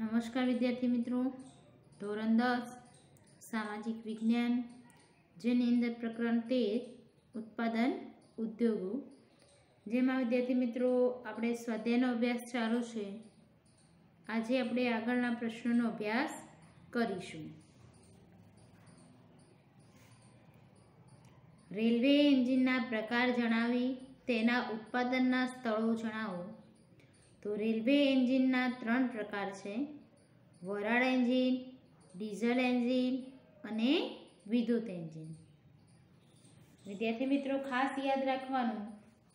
નમસ્કાર વિદ્યાર્થી મિત્રો, ધોરણ 10 સામાજિક વિજ્ઞાન જેની અંદર પ્રકરણ 13 ઉત્પાદન ઉદ્યોગો, જેમાં વિદ્યાર્થી મિત્રો આપણે સ્વાધ્યાયનો અભ્યાસ ચાલુ છે. આજે આપણે આગળના પ્રશ્નોનો અભ્યાસ કરીશું. રેલવે એન્જિનના પ્રકાર જણાવી તેના ઉત્પાદનના સ્થળો જણાવો. તો રેલવે એન્જિનના 3 પ્રકાર છે: વરાળ એન્જિન, ડીઝલ એન્જિન અને વિદ્યુત એન્જિન. વિદ્યાર્થી મિત્રો, ખાસ યાદ રાખવાનું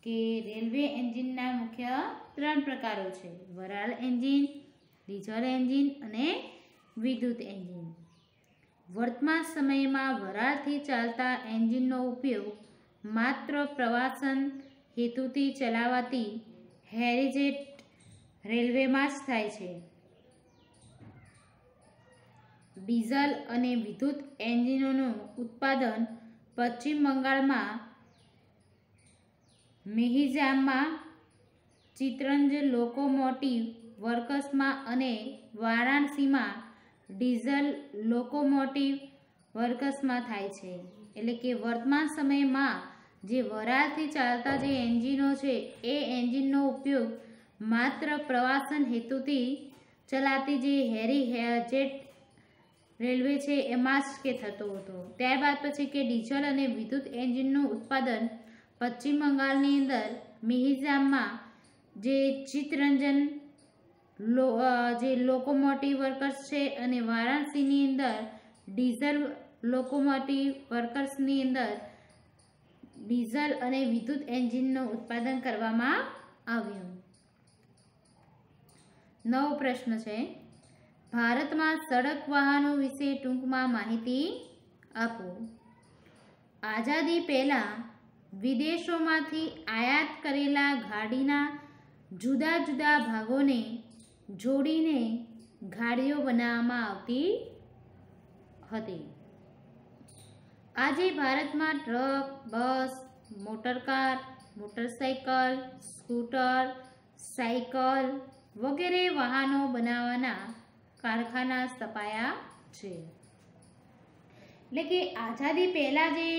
કે રેલવે એન્જિનના મુખ્ય 3 પ્રકારો છે: વરાળ એન્જિન, ડીઝલ એન્જિન અને વિદ્યુત એન્જિન. વર્તમાન સમયમાં વરાળથી ચાલતા એન્જિનનો ઉપયોગ માત્ર પ્રવાસન હેતુથી ચલાવાતી હેરીજેટ રેલવેમાં જ થાય છે. ડીઝલ અને વિદ્યુત એન્જિનોનું ઉત્પાદન પશ્ચિમ બંગાળમાં મેહિજામમાં ચિત્તરંજન લોકોમોટિવ વર્ક્સમાં અને વારાણસીમાં ડીઝલ લોકોમોટિવ વર્ક્સમાં થાય છે. એટલે કે વર્તમાન સમયમાં જે વરાળથી ચાલતા જે એન્જિનો છે એ એન્જિનનો ઉપયોગ માત્ર પ્રવાસન હેતુથી ચલાતી જે હેરીજેટ રેલવે છે એમાં જ કે થતો હતો. ત્યારબાદ પછી કે ડીઝલ અને વિદ્યુત એન્જિનનું ઉત્પાદન પશ્ચિમ બંગાળની અંદર મિહિજામમાં જે ચિત્તરંજન જે લોકોમોટિવ વર્કર્સ છે અને વારાણસીની અંદર ડીઝલ લોકોમોટિવ વર્કર્સની અંદર ડીઝલ અને વિદ્યુત એન્જિનનું ઉત્પાદન કરવામાં આવ્યું. નવો પ્રશ્ન છે: ભારતમાં સડક વાહનો વિશે ટૂંકમાં માહિતી આપો. આઝાદી પહેલાં વિદેશોમાંથી આયાત કરેલા ગાડીના જુદા જુદા ભાગોને જોડીને ગાડીઓ બનાવવામાં આવતી હતી. આજે ભારતમાં ટ્રક, બસ, મોટરકાર, મોટરસાઇકલ, સ્કૂટર, સાયકલ વગેરે વાહનો બનાવવાના કારખાના સ્થપાયા છે. એટલે કે આઝાદી પહેલાં જે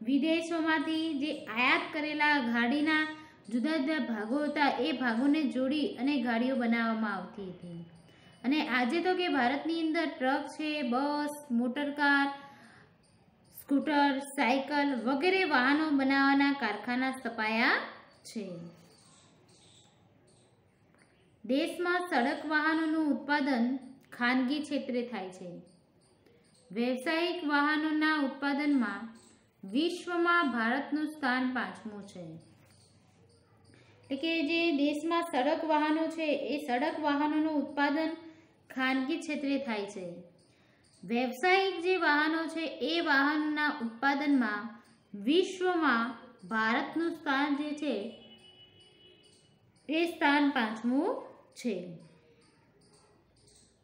વિદેશોમાંથી જે આયાત કરેલા ગાડીના જુદા જુદા ભાગો હતા એ ભાગોને જોડી અને ગાડીઓ બનાવવામાં આવતી હતી. અને આજે તો કે ભારતની અંદર ટ્રક છે, બસ, મોટરકાર, સ્કૂટર, સાયકલ વગેરે વાહનો બનાવવાના કારખાના સ્થપાયા છે. દેશમાં સડક વાહનોનું ઉત્પાદન ખાનગી ક્ષેત્રે થાય છે. વ્યવસાયિક વાહનોના ઉત્પાદનમાં વિશ્વમાં ભારતનું સ્થાન 5મું છે. એટલે કે જે દેશમાં સડક વાહનો છે એ સડક વાહનોનું ઉત્પાદન ખાનગી ક્ષેત્રે થાય છે. વ્યવસાયિક જે વાહનો છે એ વાહનોના ઉત્પાદનમાં વિશ્વમાં ભારતનું સ્થાન જે છે એ સ્થાન 5મું છે.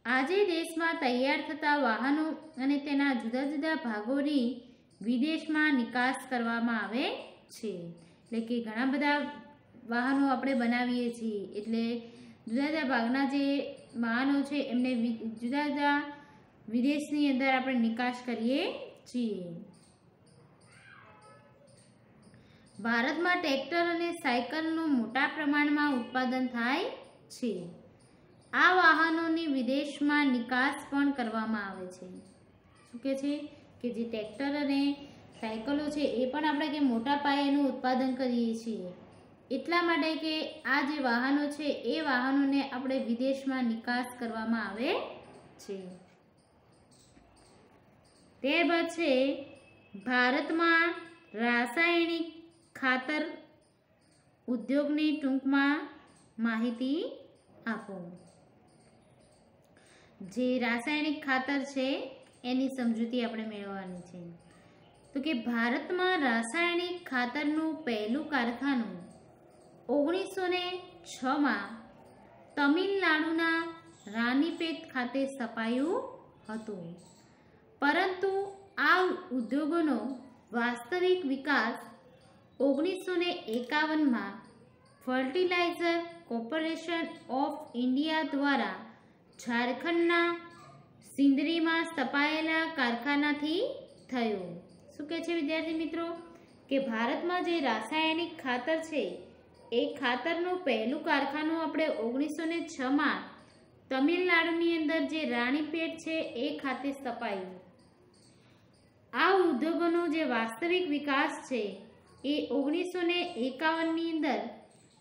આજે દેશમાં તૈયાર થતા વાહનો અને તેના જુદા જુદા ભાગોની વિદેશમાં નિકાસ કરવામાં આવે છે. એટલે કે ઘણા બધા વાહનો આપણે બનાવીએ છીએ, એટલે જુદા જુદા ભાગના જે વાહનો છે એમને જુદા જુદા વિદેશની અંદર આપણે નિકાસ કરીએ છીએ. ભારતમાં ટ્રેક્ટર અને સાયકલનું મોટા પ્રમાણમાં ઉત્પાદન થાય છે. આ વાહનોની વિદેશમાં નિકાસ પણ કરવામાં આવે છે. શું કહે છે કે જે ટ્રેક્ટર અને સાયકલો છે એ પણ આપણે કે મોટા પાયેનું ઉત્પાદન કરીએ છીએ, એટલા માટે કે આ જે વાહનો છે એ વાહનોને આપણે વિદેશમાં નિકાસ કરવામાં આવે છે. ત્યારબાદ છે ભારતમાં રાસાયણિક ખાતર ઉદ્યોગની ટૂંકમાં માહિતી આપો. જે રાસાયણિક ખાતર છે એની સમજૂતી આપણે મેળવવાની છે. તો કે ભારતમાં રાસાયણિક ખાતરનું પહેલું કારખાનું 1906માં તમિલનાડુના રાનીપેટ ખાતે સ્થપાયું હતું. પરંતુ આ ઉદ્યોગોનો વાસ્તવિક વિકાસ 1951માં ફર્ટિલાઇઝર કોર્પોરેશન ઓફ ઇન્ડિયા દ્વારા ઝારખંડના સિંદરીમાં સ્થપાયેલા કારખાનાથી થયો. શું કહે છે વિદ્યાર્થી મિત્રો કે ભારતમાં જે રાસાયણિક ખાતર છે એ ખાતરનું પહેલું કારખાનું આપણે 1906માં તમિલનાડુની અંદર જે રાણીપેટ છે એ ખાતે સ્થપાયું. આ ઉદ્યોગોનો જે વાસ્તવિક વિકાસ છે એ 1951ની અંદર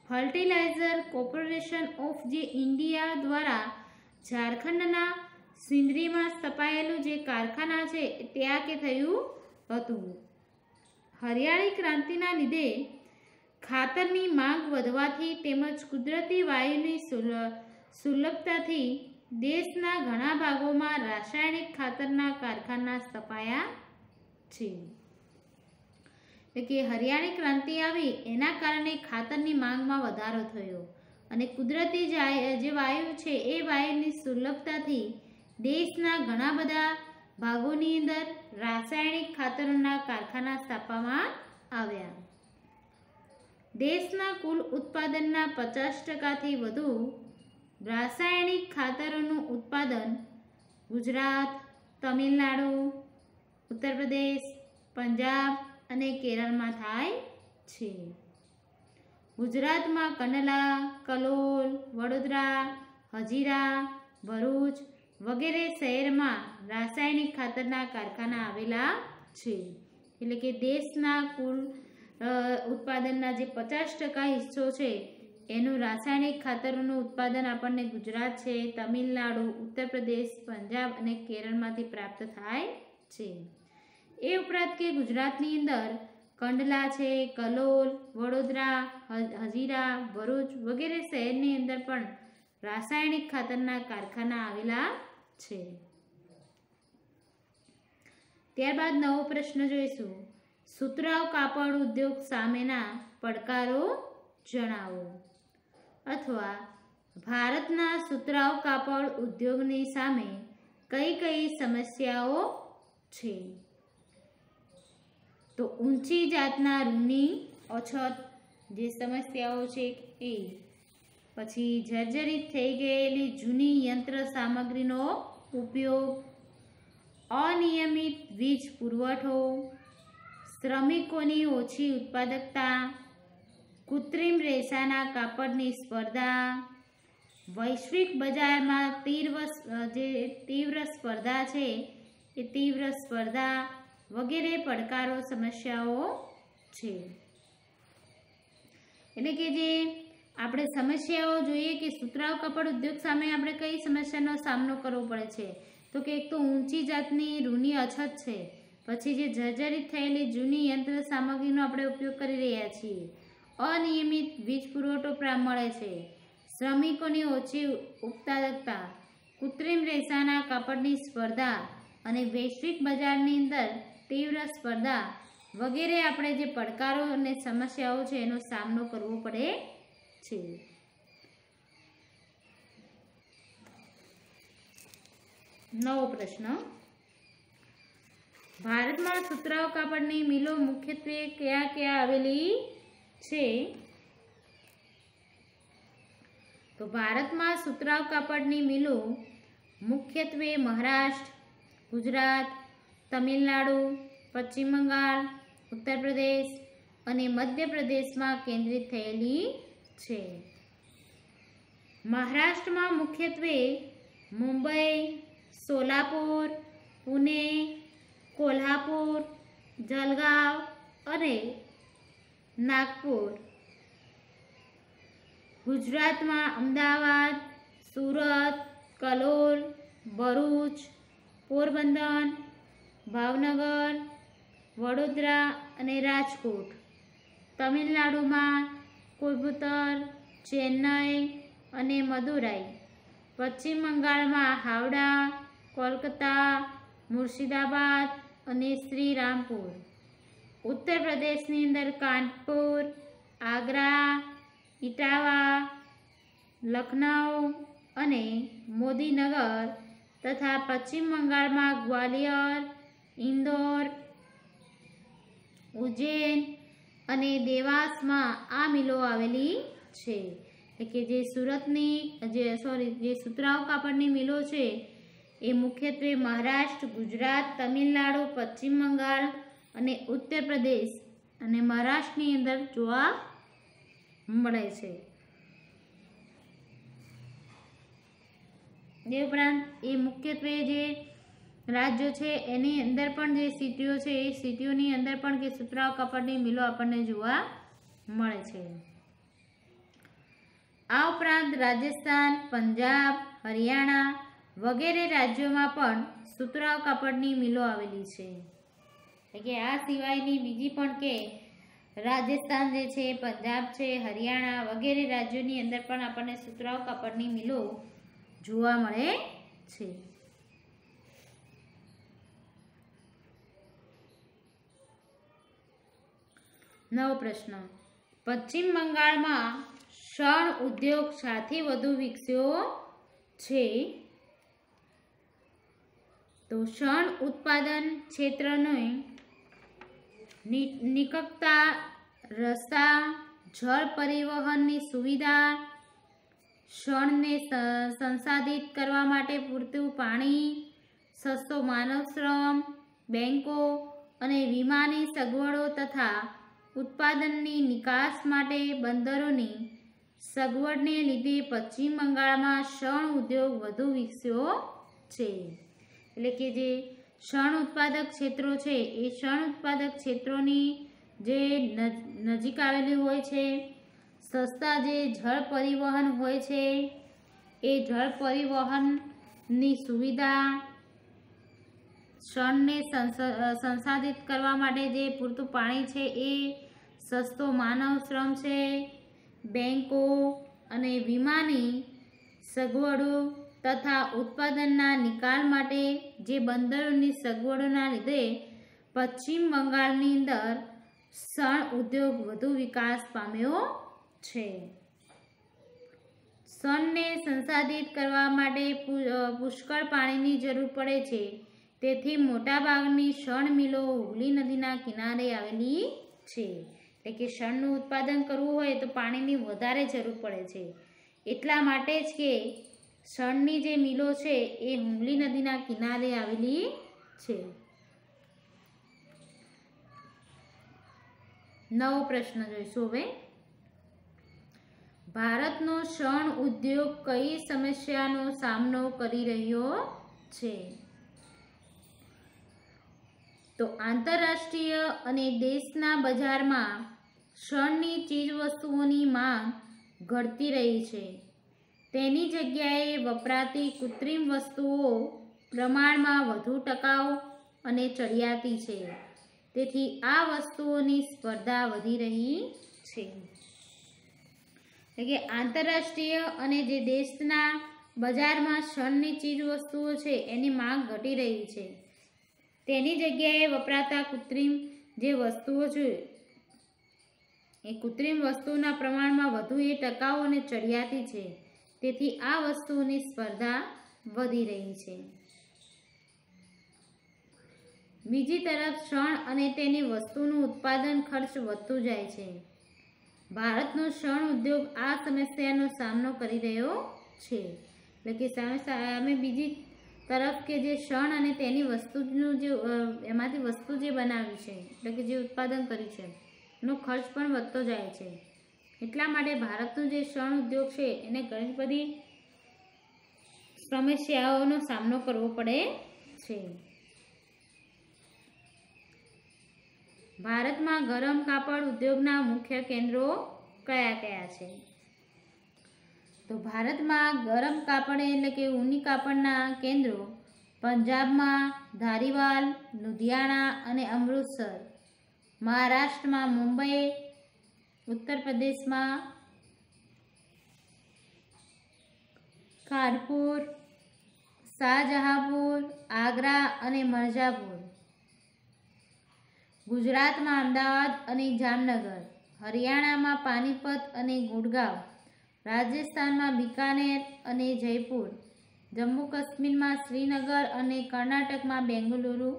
ફર્ટિલાઇઝર કોર્પોરેશન ઓફ જે ઇન્ડિયા દ્વારા ઝારખંડના સિંદરીમાં સ્થપાયેલું જે કારખાના છે ત્યાં કે થયું હતું. હરિયાળી ક્રાંતિના લીધે ખાતરની માંગ વધવાથી તેમજ કુદરતી વાયુની સુલભતાથી દેશના ઘણા ભાગોમાં રાસાયણિક ખાતરના કારખાના સ્થપાયા છે. એટલે કે હરિયાળી ક્રાંતિ આવી એના કારણે ખાતરની માંગમાં વધારો થયો અને કુદરતી જે વાયુ છે એ વાયુની સુલભતાથી દેશના ઘણા બધા ભાગોની અંદર રાસાયણિક ખાતરોના કારખાના સ્થાપવામાં આવ્યા. દેશના કુલ ઉત્પાદનના 50%થી વધુ રાસાયણિક ખાતરોનું ઉત્પાદન ગુજરાત, તમિલનાડુ, ઉત્તર પ્રદેશ, પંજાબ અને કેરળમાં થાય છે. ગુજરાતમાં કંડલા, કલોલ, વડોદરા, હજીરા, ભરૂચ વગેરે શહેરમાં રાસાયણિક ખાતરના કારખાના આવેલા છે. એટલે કે દેશના કુલ ઉત્પાદનના જે 50% હિસ્સો છે એનું રાસાયણિક ખાતરોનું ઉત્પાદન આપણને ગુજરાત છે, તમિલનાડુ, ઉત્તર પ્રદેશ, પંજાબ અને કેરળમાંથી પ્રાપ્ત થાય છે. એ ઉપરાંત કે ગુજરાતની અંદર કંડલા છે, કલોલ, વડોદરા, હજીરા, ભરૂચ વગેરે શહેરની અંદર પણ રાસાયણિક ખાતરના કારખાના આવેલા છે. ત્યારબાદ નવો પ્રશ્ન જોઈશું. સુતરાઉ કાપડ ઉદ્યોગ સામેના પડકારો જણાવો. અથવા ભારતના સુતરાઉ કાપડ ઉદ્યોગની સામે કઈ કઈ સમસ્યાઓ છે? તો ઊંચી જાતના રૂની અછત જે સમસ્યાઓ છે એ, પછી જર્જરિત થઈ ગયેલી જૂની યંત્ર સામગ્રીનો ઉપયોગ, અનિયમિત વીજ પુરવઠો, શ્રમિકોની ઓછી ઉત્પાદકતા, કૃત્રિમ રેસાના કાપડની સ્પર્ધા, વૈશ્વિક બજારમાં તીવ્ર સ્પર્ધા છે એ તીવ્ર સ્પર્ધા વગેરે પડકારો સમસ્યાઓ છે. એટલે કે જે આપણે સમસ્યાઓ જોઈએ કે સુતરાઉ કાપડ ઉદ્યોગ સામે આપણે કઈ સમસ્યાનો સામનો કરવો પડે છે? તો કે એક તો ઊંચી જાતની રૂની અછત છે, પછી જે જર્જરિત થયેલી જૂની યંત્ર સામગ્રીનો આપણે ઉપયોગ કરી રહ્યા છીએ, અનિયમિત વીજ પુરવઠો મળે છે, શ્રમિકોની ઓછી ઉત્પાદકતા, કૃત્રિમ રેસાના કાપડની સ્પર્ધા અને વૈશ્વિક બજારની અંદર તીવ્ર સ્પર્ધા વગેરે આપણે જે પડકારો અને સમસ્યાઓ છે એનો સામનો કરવો પડે છે. નવો પ્રશ્ન. ભારતમાં સુતરાઉ કાપડની મિલો મુખ્યત્વે કયા કયા આવેલી છે? તો ભારતમાં સુતરાઉ કાપડની મિલો મુખ્યત્વે મહારાષ્ટ્ર, ગુજરાત, તમિલનાડુ, પશ્ચિમ બંગાળ, ઉત્તર પ્રદેશ અને મધ્યપ્રદેશમાં કેન્દ્રિત થયેલી છે. મહારાષ્ટ્રમાં મુખ્યત્વે મુંબઈ, સોલાપુર, પુણે, કોલ્હાપુર, જલગાંવ અને નાગપુર. ગુજરાતમાં અમદાવાદ, સુરત, કલોલ, ભરૂચ, પોરબંદર, ભાવનગર, વડોદરા અને રાજકોટ. તમિલનાડુમાં કોઈમ્બતુર, ચેન્નઈ અને મદુરાઈ. પશ્ચિમ બંગાળમાં હાવડા, કોલકાતા, મુર્શિદાબાદ અને શ્રીરામપુર. ઉત્તર પ્રદેશની અંદર કાનપુર, આગ્રા, ઇટાવા, લખનઉ અને મોદીનગર તથા પશ્ચિમ બંગાળમાં ગ્વાલિયર, ઇન્દોર, ઉજ્જૈન અને દેવાસમાં આ મિલો આવેલી છે. એટલે કે જે સુરતની જે સુતરાઉ કાપડની મિલો છે એ મુખ્યત્વે મહારાષ્ટ્ર, ગુજરાત, તમિલનાડુ, પશ્ચિમ બંગાળ અને ઉત્તર પ્રદેશ અને મહારાષ્ટ્રની અંદર જોવા મળે છે. એ ઉપરાંત એ મુખ્યત્વે જે રાજ્યો છે એની અંદર પણ જે સિટીઓ છે એ સિટીઓની અંદર પણ કે સુતરાઉ કાપડની મિલો આપણને જોવા મળે છે. આ ઉપરાંત રાજસ્થાન, પંજાબ, હરિયાણા વગેરે રાજ્યોમાં પણ સુતરાઉ કાપડની મિલો આવેલી છે. એટલે કે આ સિવાયની બીજી પણ કે રાજસ્થાન જે છે, પંજાબ છે, હરિયાણા વગેરે રાજ્યોની અંદર પણ આપણને સુતરાઉ કાપડની મિલો જોવા મળે છે. નવો પ્રશ્ન, પશ્ચિમ બંગાળમાં શણ ઉદ્યોગ શાથી વધુ વિકસ્યો છે? તો શણ ઉત્પાદન ક્ષેત્રને નિકટતા, રસ્તા, જળ પરિવહનની સુવિધા, શણને સંસાધિત કરવા માટે પૂરતું પાણી, સસ્તો માનવ શ્રમ, બેંકો અને વીમાની સગવડો તથા ઉત્પાદનની નિકાસ માટે બંદરોની સગવડને લીધે પશ્ચિમ બંગાળમાં શણ ઉદ્યોગ વધુ વિકસ્યો છે. એટલે કે જે શણ ઉત્પાદક ક્ષેત્રો છે એ શણ ઉત્પાદક ક્ષેત્રોની જે નજીક આવેલી હોય છે, સસ્તા જે જળ પરિવહન હોય છે એ જળ પરિવહનની સુવિધા, શણને સંસાધિત કરવા માટે જે પૂરતું પાણી છે એ સસ્તો માનવ શ્રમ છે, બેંકો અને વીમાની સગવડો તથા ઉત્પાદનના નિકાલ માટે જે બંદરોની સગવડોના લીધે પશ્ચિમ બંગાળની અંદર શણ ઉદ્યોગ વધુ વિકાસ પામ્યો છે. શણને સંસાધિત કરવા માટે પુષ્કળ પાણીની જરૂર પડે છે. તેથી મોટાભાગની શણ મિલો હુગલી નદીના કિનારે આવેલી છે. એટલે કે શણનું ઉત્પાદન કરવું હોય તો પાણીની વધારે જરૂર પડે છે. એટલા માટે જ કે શણની જે મિલો છે એ હુગલી નદીના કિનારે આવેલી છે. નવો પ્રશ્ન જોઈશું હવે. ભારતનો શણ ઉદ્યોગ કઈ સમસ્યાનો સામનો કરી રહ્યો છે? તો આંતરરાષ્ટ્રીય અને દેશના બજારમાં શણની ચીજવસ્તુઓની માંગ ઘટતી રહી છે. તેની જગ્યાએ વપરાતી કૃત્રિમ વસ્તુઓ પ્રમાણમાં વધુ ટકાઉ અને ચડિયાતી છે. તેથી આ વસ્તુઓની સ્પર્ધા વધી રહી છે. એટલે કે આંતરરાષ્ટ્રીય અને જે દેશના બજારમાં શણની ચીજવસ્તુઓ છે એની માંગ ઘટી રહી છે. તેની જગ્યાએ વપરાતા કૃત્રિમ જે વસ્તુઓ છે એ કૃત્રિમ વસ્તુઓના પ્રમાણમાં વધુ એ ટકાઉ અને ચડિયાતી છે. તેથી આ વસ્તુઓની સ્પર્ધા વધી રહી છે. બીજી તરફ શણ અને તેની વસ્તુનું ઉત્પાદન ખર્ચ વધતું જાય છે. ભારતનો શણ ઉદ્યોગ આ સમસ્યાનો સામનો કરી રહ્યો છે. એટલે કે સામે બીજી તરફ કે જે શણ અને તેની વસ્તુનું જે એમાંથી વસ્તુ જે બનાવી છે એટલે કે જે ઉત્પાદન કરી છે એનો ખર્ચ પણ વધતો જાય છે. એટલા માટે ભારતનો જે શણ ઉદ્યોગ છે એને ઘણી બધી સમસ્યાઓનો સામનો કરવો પડે છે. ભારતમાં ગરમ કાપડ ઉદ્યોગના મુખ્ય કેન્દ્રો કયા કયા છે? તો ભારતમાં ગરમ કાપડ એટલે કે ઊની કાપડના કેન્દ્રો પંજાબમાં ધારીવાલ, લુધિયાણા અને અમૃતસર, મહારાષ્ટ્રમાં મુંબઈ, ઉત્તર પ્રદેશમાં કાનપુર, શાહજહાંપુર, આગ્રા અને મિર્ઝાપુર, ગુજરાતમાં અમદાવાદ અને જામનગર, હરિયાણામાં પાનીપત અને ગુડગાંવ, રાજસ્થાનમાં બિકાનેર અને જયપુર, જમ્મુ કાશ્મીરમાં શ્રીનગર અને કર્ણાટકમાં બેંગલુરુ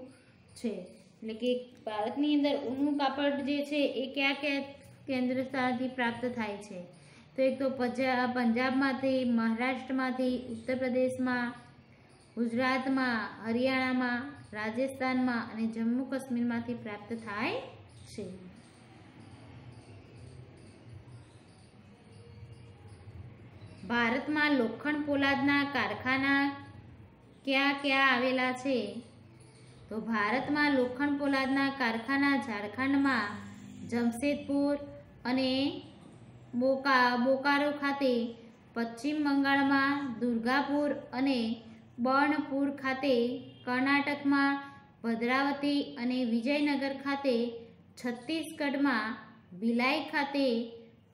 છે. એટલે કે ભારતની અંદર ઊનનું કાપડ જે છે એ કયા કયા કેન્દ્ર સ્થાનથી પ્રાપ્ત થાય છે? તો એક તો પંજાબમાંથી, મહારાષ્ટ્રમાંથી, ઉત્તર પ્રદેશમાં, ગુજરાતમાં, હરિયાણામાં, રાજસ્થાનમાં અને જમ્મુ કાશ્મીરમાંથી પ્રાપ્ત થાય છે. ભારતમાં લોખંડ પોલાદના કારખાના ક્યાં ક્યાં આવેલા છે? તો ભારતમાં લોખંડ પોલાદના કારખાના ઝારખંડમાં જમશેદપુર અને બોકારો ખાતે, પશ્ચિમ બંગાળમાં દુર્ગાપુર અને બર્ણપુર ખાતે, કર્ણાટકમાં ભદ્રાવતી અને વિજયનગર ખાતે, છત્તીસગઢમાં ભિલાઈ ખાતે,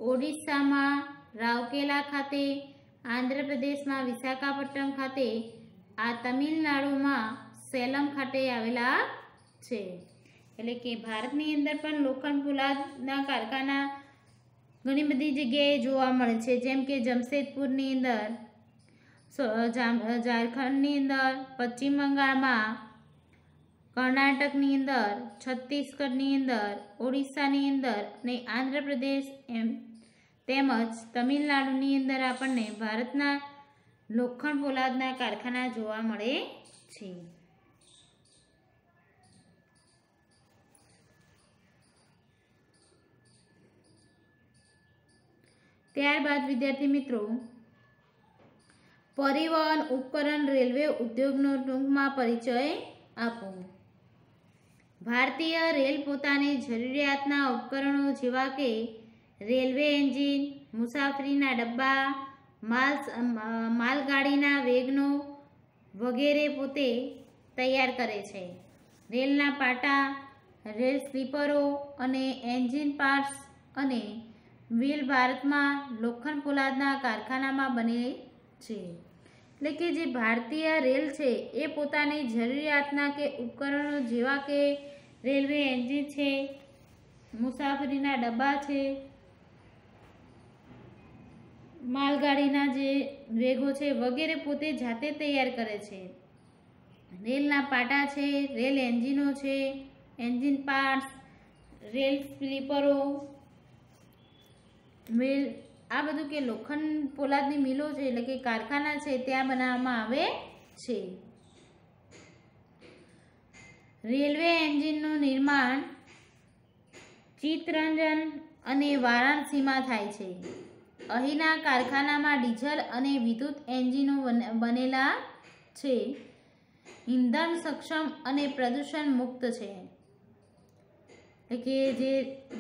ઓડિશામાં રાઉરકેલા ખાતે, આંધ્રપ્રદેશમાં વિશાખાપટ્ટનમ ખાતે, આ તમિલનાડુમાં સેલમ ખાતે આવેલા છે. એટલે કે ભારતની અંદર પણ લોખંડ પોલાદના કારખાના ઘણી બધી જગ્યાએ જોવા મળે છે. જેમ કે જમશેદપુરની અંદર, ઝારખંડની અંદર, પશ્ચિમ બંગાળમાં, કર્ણાટકની અંદર, છત્તીસગઢની અંદર, ઓડિશાની અંદર અને આંધ્રપ્રદેશ તેમજ તમિલનાડુની અંદર આપણને ભારતના લોખંડ પોલાદના કારખાના જોવા મળે છે. ત્યારબાદ વિદ્યાર્થી મિત્રો, પરિવહન ઉપકરણ રેલવે ઉદ્યોગનો ટૂંકમાં પરિચય આપો. ભારતીય રેલ પોતાની જરૂરિયાતના ઉપકરણો જેવા કે રેલવે એન્જિન, મુસાફરીના ડબ્બા, માલગાડીના વેગનો વગેરે પોતે તૈયાર કરે છે. રેલના પાટા, રેલ સ્લીપરો અને એન્જિન પાર્ટ્સ અને વ્હીલ ભારતમાં લોખંડ પોલાદના કારખાનામાં બને છે. એટલે કે જે ભારતીય રેલ છે એ પોતાની જરૂરિયાતના કે ઉપકરણો જેવા કે રેલવે એન્જિન છે, મુસાફરીના ડબ્બા છે, માલગાડીના જે વેગો છે વગેરે પોતે જાતે તૈયાર કરે છે. રેલના પાટા છે, રેલ એન્જિનો છે, એન્જિન પાર્ટ્સ, રેલ સ્લીપરો, મિલ, આ બધું કે લોખંડ પોલાદની મિલો છે એટલે કે કારખાના છે ત્યાં બનાવવામાં આવે છે. રેલવે એન્જિનનું નિર્માણ ચિત્તરંજન અને વારાણસીમાં થાય છે. અહીંના કારખાનામાં ડીઝલ અને વિદ્યુત એન્જિનો બનેલા છે. ઇંધણ સક્ષમ અને પ્રદૂષણ મુક્ત છે. એટલે કે જે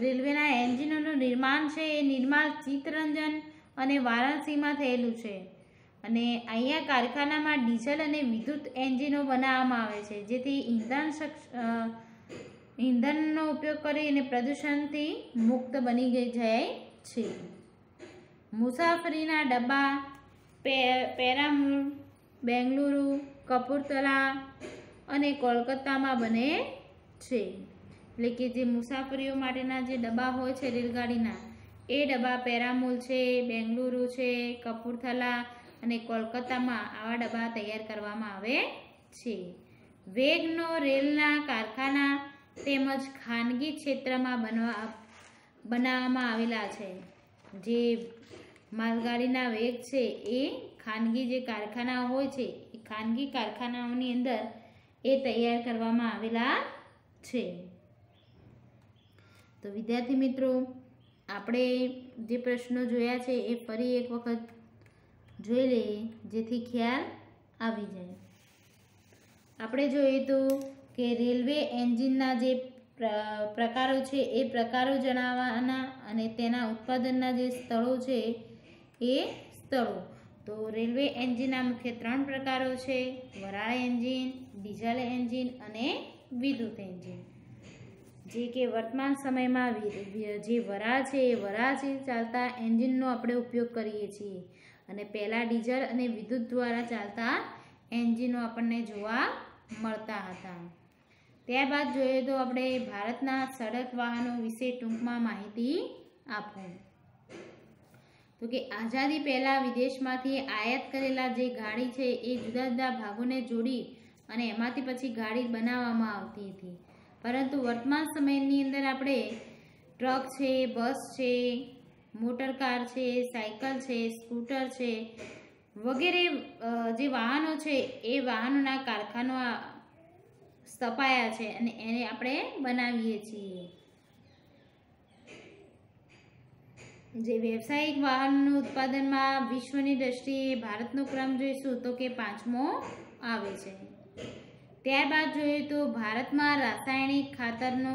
રેલવેના એન્જિનોનું નિર્માણ છે એ નિર્માણ ચિત્તરંજન અને વારાણસીમાં થયેલું છે. અને અહીંયા કારખાનામાં ડીઝલ અને વિદ્યુત એન્જિનો બનાવવામાં આવે છે, જેથી ઇંધણનો ઉપયોગ કરી અને પ્રદૂષણથી મુક્ત બની જાય છે. મુસાફરીના ડબ્બા પેરામ્બૂર, બેંગલુરુ, કપૂરથલા અને કોલકાતામાં બને છે. એટલે કે જે મુસાફરીઓ માટેના જે ડબ્બા હોય છે રેલગાડીના, એ ડબ્બા પેરામ્બૂર છે, બેંગલુરુ છે, કપૂરથલા અને કોલકાતામાં આવા ડબ્બા તૈયાર કરવામાં આવે છે. વેગનો રેલના કારખાના તેમજ ખાનગી ક્ષેત્રમાં બનાવવામાં આવેલા છે. જે માલગાડીના વેગ છે એ ખાનગી જે કારખાના હોય છે એ ખાનગી કારખાનાઓની અંદર એ તૈયાર કરવામાં આવેલા છે. તો વિદ્યાર્થી મિત્રો, આપણે જે પ્રશ્નો જોયા છે એ ફરી એક વખત જોઈ લઈએ જેથી ખ્યાલ આવી જાય. આપણે જોઈએ તો કે રેલવે એન્જિનના જે પ્રકારો છે એ પ્રકારો જણાવવાના અને તેના ઉત્પાદનના જે સ્થળો છે એ સ્થળો. તો રેલવે એન્જિનના મુખ્ય 3 પ્રકારો છે: વરાળ એન્જિન, ડીઝલ એન્જિન અને વિદ્યુત એન્જિન. જે કે વર્તમાન સમયમાં જે વરાળ છે એ વરાળથી ચાલતા એન્જિનનો આપણે ઉપયોગ કરીએ છીએ અને પહેલાં ડીઝલ અને વિદ્યુત દ્વારા ચાલતા એન્જિનો આપણને જોવા મળતા હતા. ત્યારબાદ જોઈએ તો આપણે ભારતના સડક વાહનો વિશે ટૂંકમાં માહિતી આપો. તો કે આઝાદી પહેલાં વિદેશમાંથી આયાત કરેલા જે ગાડી છે એ જુદા જુદા ભાગોને જોડી અને એમાંથી પછી ગાડી બનાવવામાં આવતી હતી. પરંતુ વર્તમાન સમયની અંદર આપણે ટ્રક છે, બસ છે, મોટર કાર છે, સાયકલ છે, સ્કૂટર છે વગેરે જે વાહનો છે એ વાહનોના કારખાનો સ્થપાયા છે અને એને આપણે બનાવીએ છીએ. જે વ્યવસાયિક વાહનનું ઉત્પાદનમાં વિશ્વની દ્રષ્ટિએ ભારતનો ક્રમ જોઈશું તો કે 5મો આવે છે. ત્યારબાદ જોઈએ તો ભારતમાં રાસાયણિક ખાતરનો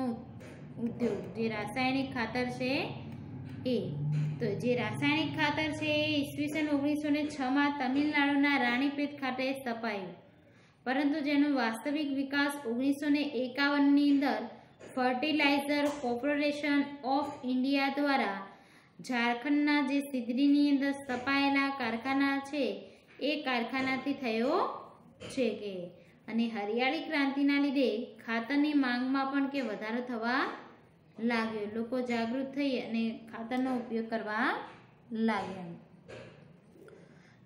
ઉદ્યોગ. જે રાસાયણિક ખાતર છે એ તો જે રાસાયણિક ખાતર છે એ ઈસવીસન 1906માં તમિલનાડુના રાણીપેટ ખાતે સ્થપાયું, પરંતુ જેનો વાસ્તવિક વિકાસ 1951ની અંદર ફર્ટિલાઇઝર કોર્પોરેશન ઓફ ઇન્ડિયા દ્વારા ઝારખંડના જે સિદ્ધીની અંદર સ્થપાયેલા કારખાના છે એ કારખાનાથી થયો છે કે અને હરિયાળી ક્રાંતિના લીધે ખાતરની માંગમાં પણ કે વધારો થવા લાગ્યો. લોકો જાગૃત થઈ અને ખાતરનો ઉપયોગ કરવા લાગ્યા.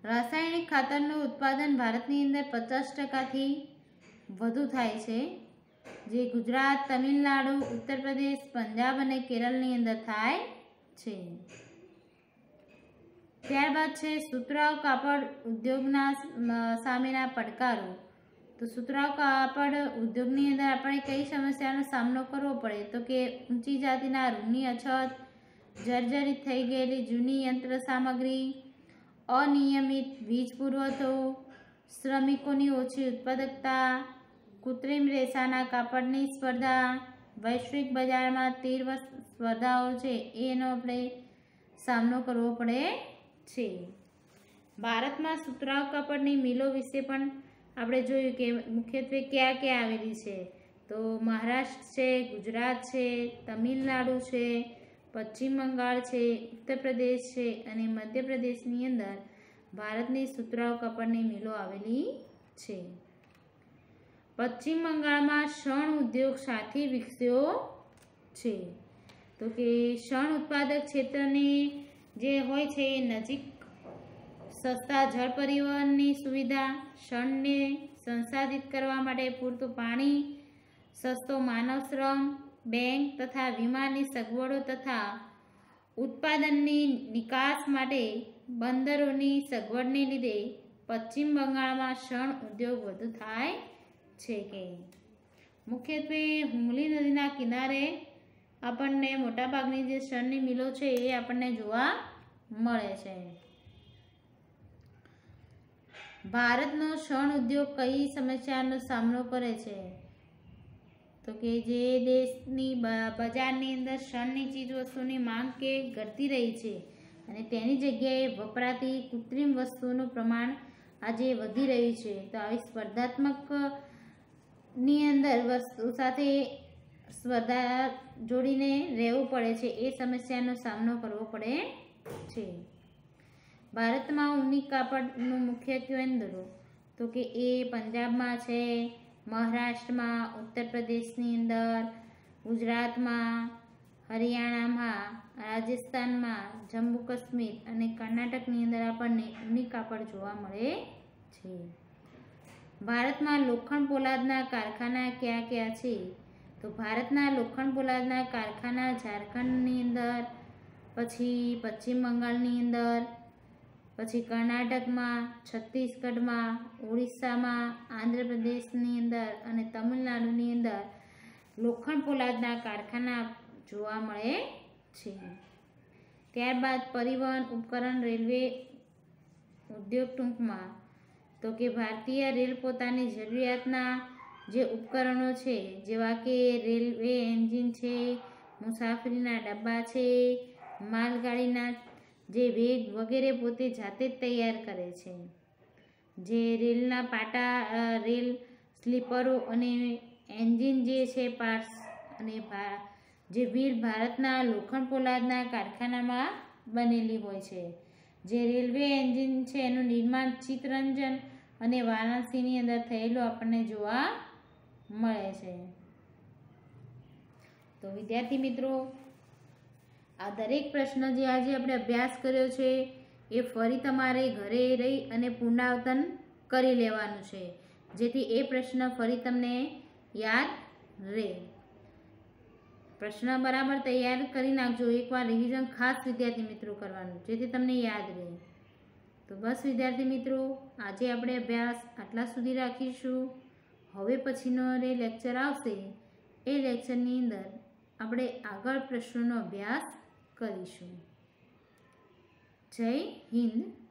રાસાયણિક ખાતરનું ઉત્પાદન ભારતની અંદર 50%થી વધુ થાય છે, જે ગુજરાત, તમિલનાડુ, ઉત્તર પ્રદેશ, પંજાબ અને કેરળની અંદર થાય છે. ત્યારબાદ છે સુતરાઉ કાપડ ઉદ્યોગના સામેના પડકારો. તો સુતરાઉ કાપડ ઉદ્યોગની અંદર આપણે કઈ સમસ્યાનો સામનો કરવો પડે તો કે ઊંચી જાતિના રૂની અછત, જર્જરિત થઈ ગયેલી જૂની યંત્ર સામગ્રી, અનિયમિત વીજ પુરવઠો, શ્રમિકોની ઓછી ઉત્પાદકતા, કૃત્રિમ રેસાના કાપડની સ્પર્ધા, વૈશ્વિક બજારમાં તીવ્ર સ્પર્ધાઓ છે એનો આપણે સામનો કરવો પડે છે. ભારતમાં સુતરાઉ કાપડની મિલો વિશે પણ આપણે જોયું કે મુખ્યત્વે ક્યાં ક્યાં આવેલી છે તો મહારાષ્ટ્ર છે, ગુજરાત છે, તમિલનાડુ છે, પશ્ચિમ બંગાળ છે, ઉત્તર પ્રદેશ છે અને મધ્યપ્રદેશની અંદર ભારતની સુતરાઉ કાપડની મિલો આવેલી છે. પશ્ચિમ બંગાળમાં શણ ઉદ્યોગ સાથે વિકસ્યો છે. તો કે શણ ઉત્પાદક ક્ષેત્રની જે હોય છે એ નજીક સસ્તા જળ પરિવહનની સુવિધા, શણને સંસાધિત કરવા માટે પૂરતું પાણી, સસ્તો માનવ શ્રમ, બેંક તથા વીમાની સગવડો તથા ઉત્પાદનની નિકાસ માટે બંદરોની સગવડને લીધે પશ્ચિમ બંગાળમાં શણ ઉદ્યોગ વધુ થાય છે કે મુખ્યત્વે હુગલી નદીના કિનારે આપણને મોટાભાગની જે શણની મિલો છે એ આપણને જોવા મળે છે. ભારતનો શણ ઉદ્યોગ કઈ સમસ્યાનો સામનો કરે છે તો કે જે દેશની બજારની અંદર શણની ચીજ વસ્તુની માંગ કે ઘટતી રહી છે અને તેની જગ્યાએ વપરાતી કૃત્રિમ વસ્તુઓનું પ્રમાણ આજે વધી રહ્યું છે. તો આવી સ્પર્ધાત્મકની અંદર વસ્તુ સાથે સ્પર્ધા જોડીને રહેવું પડે છે એ સમસ્યાનો સામનો કરવો પડે છે. ભારતમાં ઊની કાપડનું મુખ્ય કેન્દ્રો તો કે એ પંજાબમાં છે, મહારાષ્ટ્રમાં, ઉત્તર પ્રદેશની અંદર, ગુજરાતમાં, હરિયાણામાં, રાજસ્થાનમાં, જમ્મુ કાશ્મીર અને કર્ણાટકની અંદર આપણને ઊની કાપડ જોવા મળે છે. ભારતમાં લોખંડ પોલાદના કારખાના ક્યાં ક્યાં છે તો ભારતના લોખંડ પોલાદના કારખાના ઝારખંડની અંદર, પછી પશ્ચિમ બંગાળની અંદર, પછી કર્ણાટકમાં, છત્તીસગઢમાં, ઓડિશામાં, આંધ્રપ્રદેશની અંદર અને તમિલનાડુની અંદર લોખંડ પોલાદના કારખાના જોવા મળે છે. ત્યારબાદ પરિવહન ઉપકરણ રેલવે ઉદ્યોગ ટૂંકમાં તો કે ભારતીય રેલ પોતાની જરૂરિયાતના જે ઉપકરણો છે જેવા કે રેલવે એન્જિન છે, મુસાફરીના ડબ્બા છે, માલગાડીના જે વેગ વગેરે પોતે જાતે જ તૈયાર કરે છે. જે રેલના પાટા, રેલ સ્લીપરો અને એન્જિન જે છે પાર્ટ્સ અને જે વ્હીલ ભારતના લોખંડ પોલાદના કારખાનામાં બનેલી હોય છે. જે રેલવે એન્જિન છે એનું નિર્માણ ચિત્તરંજન અને વારાણસીની અંદર થયેલું આપણને જોવા મળે છે. તો વિદ્યાર્થી મિત્રો, આ દરેક પ્રશ્ન જે આજે આપણે અભ્યાસ કર્યો છે એ ફરી તમારે ઘરે રહી અને પુનરાવર્તન કરી લેવાનું છે, જેથી એ પ્રશ્ન ફરી તમને યાદ રહે. પ્રશ્ન બરાબર તૈયાર કરી નાખજો. એકવાર રિવિઝન ખાસ વિદ્યાર્થી મિત્રો કરવાનું, જેથી તમને યાદ રહે. તો બસ વિદ્યાર્થી મિત્રો, આજે આપણે અભ્યાસ આટલા સુધી રાખીશું. હવે પછીનો જે લેક્ચર આવશે એ લેક્ચરની અંદર આપણે આગળ પ્રશ્નોનો અભ્યાસ કરીશું. જય હિન્દ.